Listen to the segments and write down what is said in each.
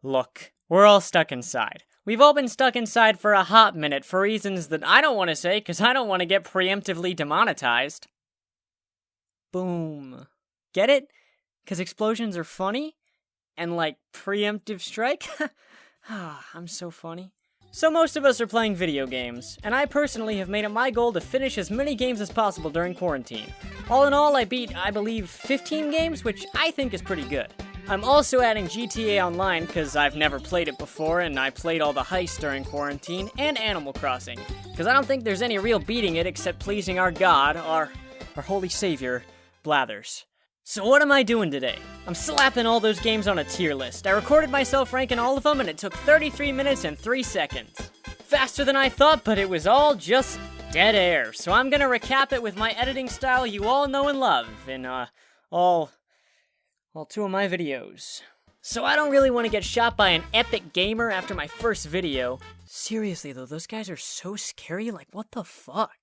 Look, we're all stuck inside. We've all been stuck inside for a hot minute for reasons that I don't want to say because I don't want to get preemptively demonetized. Boom. Get it? Because explosions are funny? And like, preemptive strike? I'm so funny. So most of us are playing video games, and I personally have made it my goal to finish as many games as possible during quarantine. All in all, I beat, I believe, 15 games, which I think is pretty good. I'm also adding GTA Online because I've never played it before, and I played all the heists during quarantine, and Animal Crossing, because I don't think there's any real beating it except pleasing our God, our holy savior, Blathers. So what am I doing today? I'm slapping all those games on a tier list. I recorded myself ranking all of them, and it took 33 minutes and 3 seconds. Faster than I thought, but it was all just dead air, so I'm gonna recap it with my editing style you all know and love in, all 2 of my videos. So I don't really want to get shot by an epic gamer after my first video. Seriously though, those guys are so scary, like what the fuck?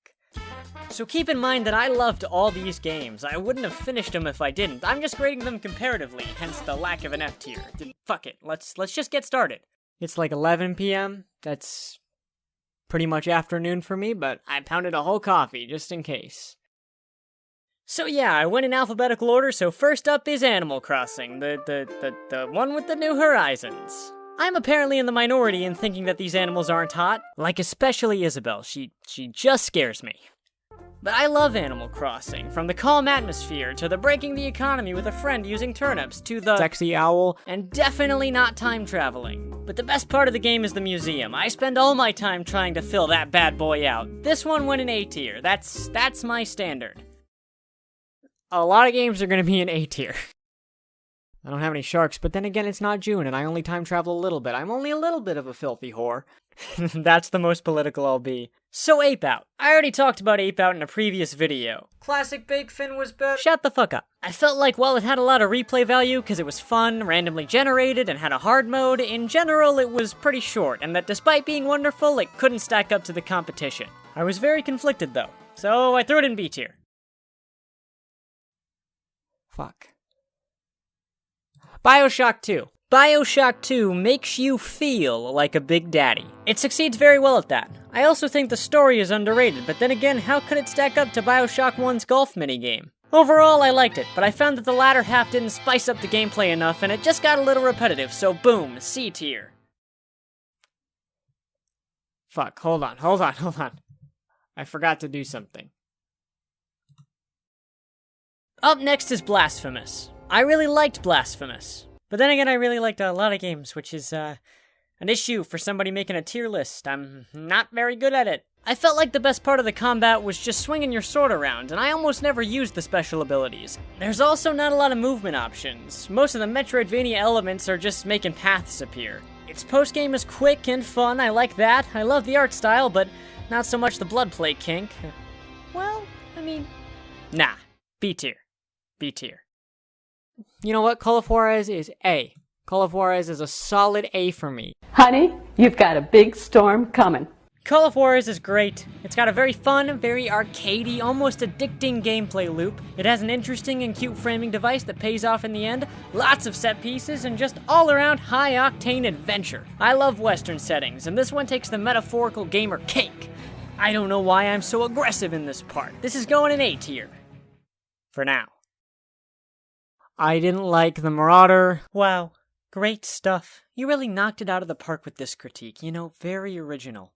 So keep in mind that I loved all these games. I wouldn't have finished them if I didn't. I'm just grading them comparatively, hence the lack of an F tier. Fuck it, let's just get started. It's like 11 p.m. That's pretty much afternoon for me, but I pounded a whole coffee just in case. So yeah, I went in alphabetical order, so first up is Animal Crossing, the one with the New Horizons. I'm apparently in the minority in thinking that these animals aren't hot, like especially Isabelle, she just scares me. But I love Animal Crossing, from the calm atmosphere, to the breaking the economy with a friend using turnips, to the sexy owl, and definitely not time traveling. But the best part of the game is the museum. I spend all my time trying to fill that bad boy out. This one went in A tier, that's my standard. A lot of games are gonna be in A tier. I don't have any sharks, but then again, it's not June, and I only time travel a little bit. I'm only a little bit of a filthy whore. That's the most political I'll be. So Ape Out. I already talked about Ape Out in a previous video. Classic Big Fin was better. Shut the fuck up. I felt like while it had a lot of replay value because it was fun, randomly generated, and had a hard mode, in general it was pretty short, and that despite being wonderful, it couldn't stack up to the competition. I was very conflicted though, so I threw it in B tier. Fuck. Bioshock II. Bioshock 2 makes you feel like a big daddy. It succeeds very well at that. I also think the story is underrated, but then again, how could it stack up to Bioshock 1's golf minigame? Overall, I liked it, but I found that the latter half didn't spice up the gameplay enough, and it just got a little repetitive, so boom, C tier. Fuck, hold on. I forgot to do something. Up next is Blasphemous. I really liked Blasphemous. But then again, I really liked a lot of games, which is, an issue for somebody making a tier list. I'm not very good at it. I felt like the best part of the combat was just swinging your sword around, and I almost never used the special abilities. There's also not a lot of movement options. Most of the Metroidvania elements are just making paths appear. Its post-game is quick and fun, I like that. I love the art style, but not so much the blood play kink. Well, I mean, nah, B tier. B tier. You know what? Call of Juarez is A. Call of Juarez is a solid A for me. Honey, you've got a big storm coming. Call of Juarez is great. It's got a very fun, very arcadey, almost addicting gameplay loop. It has an interesting and cute framing device that pays off in the end, lots of set pieces, and just all-around high-octane adventure. I love Western settings, and this one takes the metaphorical gamer cake. I don't know why I'm so aggressive in this part. This is going in A tier. For now. I didn't like The Marauder. Wow, great stuff. You really knocked it out of the park with this critique, you know, very original.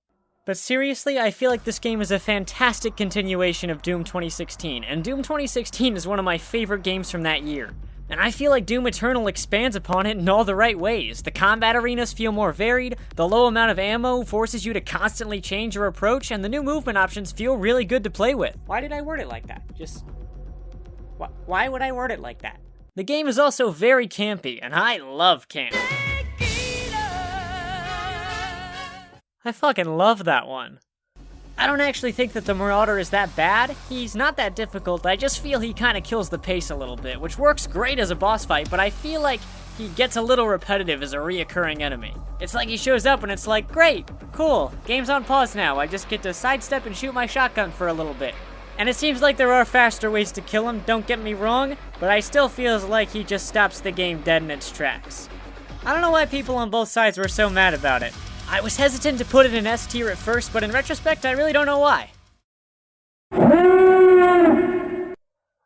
But seriously, I feel like this game is a fantastic continuation of Doom 2016, and Doom 2016 is one of my favorite games from that year. And I feel like Doom Eternal expands upon it in all the right ways. The combat arenas feel more varied, the low amount of ammo forces you to constantly change your approach, and the new movement options feel really good to play with. Why did I word it like that? Why would I word it like that? The game is also very campy, and I love camp. I fucking love that one. I don't actually think that the Marauder is that bad. He's not that difficult, I just feel he kinda kills the pace a little bit, which works great as a boss fight, but I feel like he gets a little repetitive as a reoccurring enemy. It's like he shows up and it's like, great, cool, game's on pause now, I just get to sidestep and shoot my shotgun for a little bit. And it seems like there are faster ways to kill him, don't get me wrong, but I still feels like he just stops the game dead in its tracks. I don't know why people on both sides were so mad about it. I was hesitant to put it in S tier at first, but in retrospect, I really don't know why.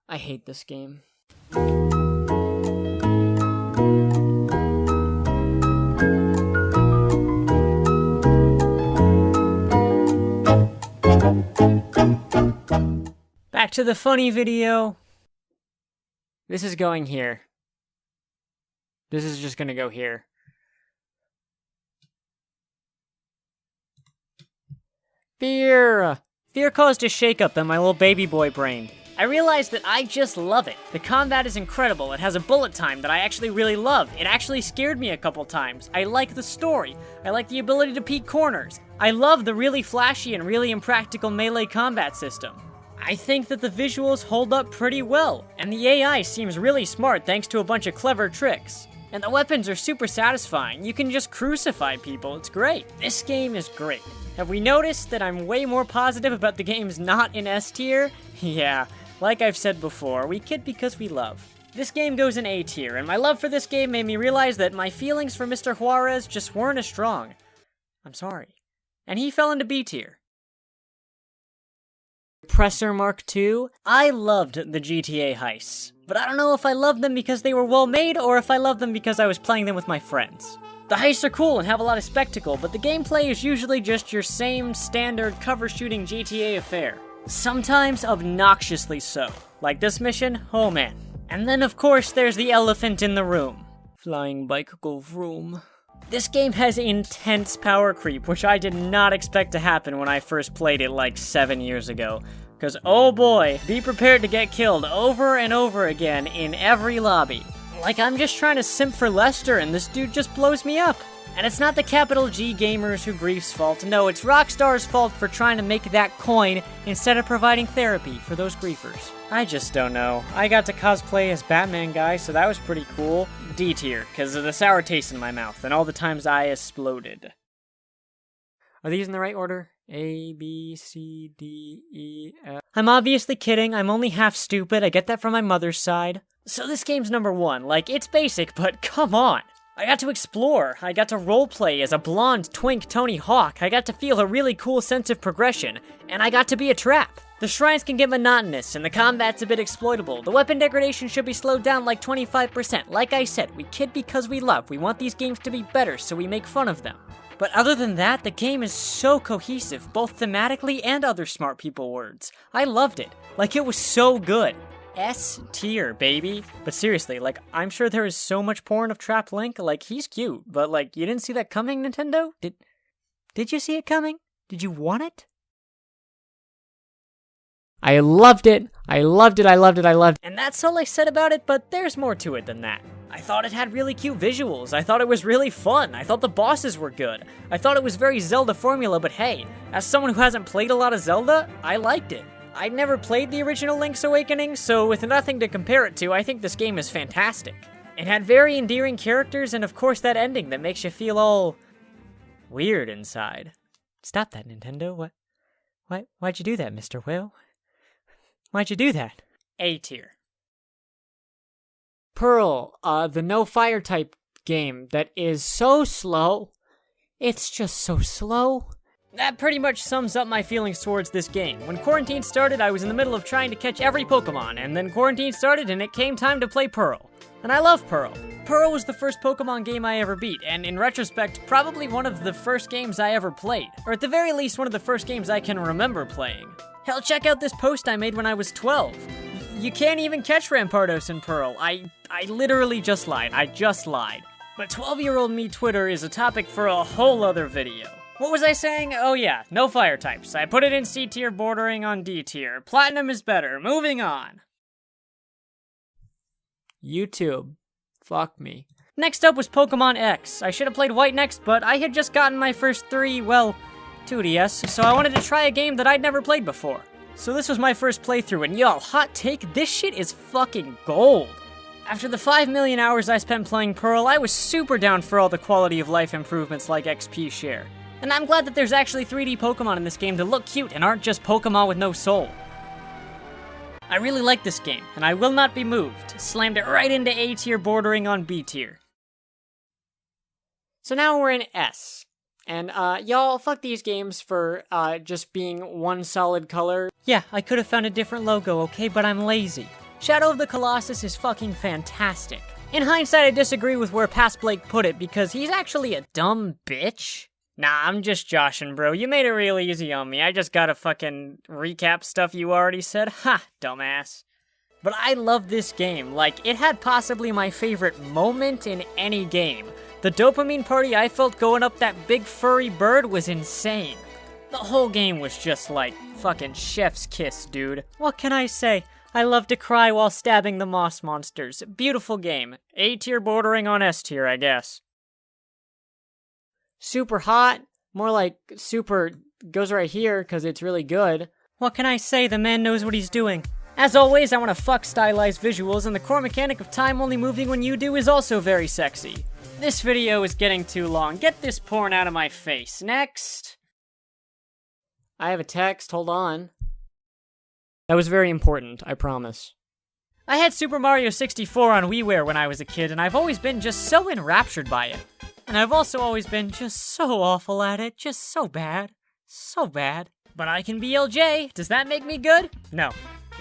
I hate this game. Back to the funny video. This is going here. This is just gonna go here. F.E.A.R. F.E.A.R caused a shakeup in my little baby boy brain. I realized that I just love it. The combat is incredible. It has a bullet time that I actually really love. It actually scared me a couple times. I like the story. I like the ability to peek corners. I love the really flashy and really impractical melee combat system. I think that the visuals hold up pretty well, and the AI seems really smart thanks to a bunch of clever tricks. And the weapons are super satisfying. You can just crucify people. It's great. This game is great. Have we noticed that I'm way more positive about the games not in S tier? Yeah. Like I've said before, we kid because we love. This game goes in A tier, and my love for this game made me realize that my feelings for Mr. Juarez just weren't as strong. I'm sorry. And he fell into B tier. Presser Mark II? I loved the GTA heists, but I don't know if I loved them because they were well made or if I loved them because I was playing them with my friends. The heists are cool and have a lot of spectacle, but the gameplay is usually just your same standard cover shooting GTA affair. Sometimes obnoxiously so. Like this mission, oh man. And then of course there's the elephant in the room. Flying bike go vroom. This game has intense power creep, which I did not expect to happen when I first played it like 7 years ago. Cause oh boy, be prepared to get killed over and over again in every lobby. Like I'm just trying to simp for Lester and this dude just blows me up. And it's not the capital G gamers who grief's fault, no, it's Rockstar's fault for trying to make that coin instead of providing therapy for those griefers. I just don't know. I got to cosplay as Batman guy, so that was pretty cool. D tier, because of the sour taste in my mouth and all the times I exploded. Are these in the right order? A, B, C, D, E, F. I'm obviously kidding, I'm only half stupid, I get that from my mother's side. So this game's number 1, like, it's basic, but come on! I got to explore, I got to roleplay as a blonde twink Tony Hawk, I got to feel a really cool sense of progression, and I got to be a trap. The shrines can get monotonous, and the combat's a bit exploitable. The weapon degradation should be slowed down like 25%. Like I said, we kid because we love. We want these games to be better, so we make fun of them. But other than that, the game is so cohesive, both thematically and other smart people words. I loved it. Like, it was so good. S tier, baby. But seriously, like, I'm sure there is so much porn of Trap Link. Like, he's cute, but like, you didn't see that coming, Nintendo? Did you see it coming? Did you want it? I loved it. I loved it. I loved it. I loved it. And that's all I said about it, but there's more to it than that. I thought it had really cute visuals. I thought it was really fun. I thought the bosses were good. I thought it was very Zelda formula, but hey, as someone who hasn't played a lot of Zelda, I liked it. I'd never played the original Link's Awakening, so with nothing to compare it to, I think this game is fantastic. It had very endearing characters, and of course that ending that makes you feel all weird inside. Stop that, Nintendo. Why'd you do that, Mr. Will? Why'd you do that? A tier. Pearl, the no fire type game that is so slow. It's just so slow. That pretty much sums up my feelings towards this game. When quarantine started, I was in the middle of trying to catch every Pokemon, and then quarantine started and it came time to play Pearl. And I love Pearl. Pearl was the first Pokemon game I ever beat, and in retrospect, probably one of the first games I ever played. Or at the very least, one of the first games I can remember playing. Hell, check out this post I made when I was 12. You can't even catch Rampardos in Pearl. I literally just lied. I just lied. But 12-year-old me Twitter is a topic for a whole other video. What was I saying? Oh yeah, no fire types. I put it in C tier bordering on D tier. Platinum is better. Moving on. YouTube. Fuck me. Next up was Pokemon X. I should have played White next, but I had just gotten my first 2DS, so I wanted to try a game that I'd never played before. So this was my first playthrough, and y'all, hot take, this shit is fucking gold. After the 5 million hours I spent playing Pearl, I was super down for all the quality of life improvements like XP share. And I'm glad that there's actually 3D Pokemon in this game that look cute and aren't just Pokemon with no soul. I really like this game, and I will not be moved. Slammed it right into A tier bordering on B tier. So now we're in S. And, y'all, fuck these games for, just being one solid color. Yeah, I could have found a different logo, okay, but I'm lazy. Shadow of the Colossus is fucking fantastic. In hindsight, I disagree with where Past Blake put it, because he's actually a dumb bitch. Nah, I'm just joshing, bro. You made it real easy on me. I just gotta fucking recap stuff you already said. Ha, dumbass. But I love this game. Like, it had possibly my favorite moment in any game. The dopamine party I felt going up that big furry bird was insane. The whole game was just like fucking chef's kiss, dude. What can I say? I love to cry while stabbing the moss monsters. Beautiful game. A tier bordering on S tier, I guess. Superhot. More like super goes right here because it's really good. What can I say? The man knows what he's doing. As always, I want to fuck stylized visuals, and the core mechanic of time only moving when you do is also very sexy. This video is getting too long. Get this porn out of my face. Next. I have a text, hold on. That was very important, I promise. I had Super Mario 64 on WiiWare when I was a kid, and I've always been just so enraptured by it. And I've also always been just so awful at it, just so bad. So bad. But I can be LJ. Does that make me good? No.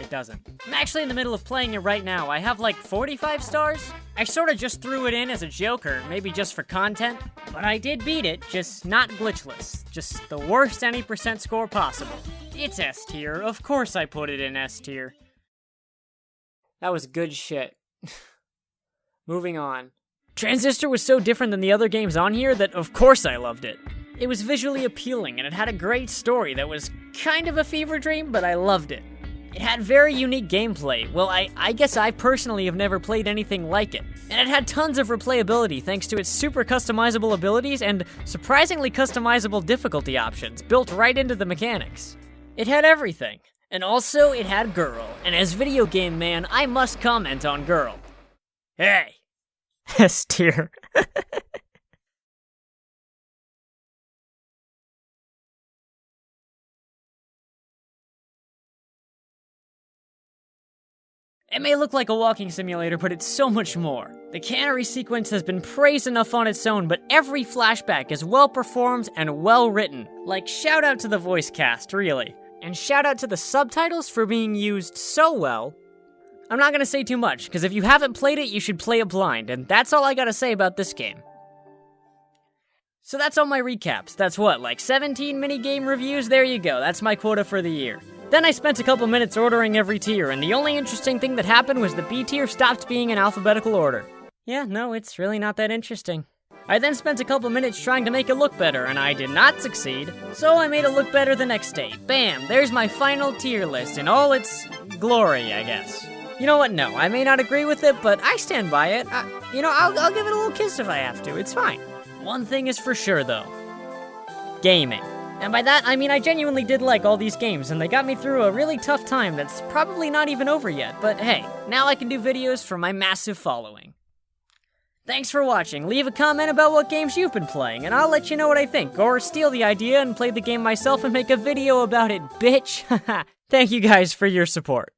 It doesn't. I'm actually in the middle of playing it right now. I have like 45 stars. I sort of just threw it in as a joke, or maybe just for content. But I did beat it, just not glitchless. Just the worst any percent score possible. It's S tier. Of course I put it in S tier. That was good shit. Moving on. Transistor was so different than the other games on here that of course I loved it. It was visually appealing, and it had a great story that was kind of a fever dream, but I loved it. It had very unique gameplay. Well, I guess I personally have never played anything like it. And it had tons of replayability thanks to its super customizable abilities and surprisingly customizable difficulty options built right into the mechanics. It had everything. And also, it had Girl. And as video game man, I must comment on Girl. Hey! S tier. It may look like a walking simulator, but it's so much more. The cannery sequence has been praised enough on its own, but every flashback is well performed and well written. Like, shout out to the voice cast, really. And shout out to the subtitles for being used so well. I'm not gonna say too much, because if you haven't played it, you should play it blind, and that's all I gotta say about this game. So that's all my recaps. That's what, like 17 minigame reviews? There you go, that's my quota for the year. Then I spent a couple minutes ordering every tier, and the only interesting thing that happened was the B tier stopped being in alphabetical order. Yeah, no, it's really not that interesting. I then spent a couple minutes trying to make it look better, and I did not succeed, so I made it look better the next day. Bam, there's my final tier list in all its glory, I guess. You know what, no, I may not agree with it, but I stand by it. I'll give it a little kiss if I have to, it's fine. One thing is for sure, though. Gaming. And by that, I mean I genuinely did like all these games, and they got me through a really tough time that's probably not even over yet, but hey, now I can do videos for my massive following. Thanks for watching. Leave a comment about what games you've been playing, and I'll let you know what I think, or steal the idea and play the game myself and make a video about it, bitch. Thank you guys for your support.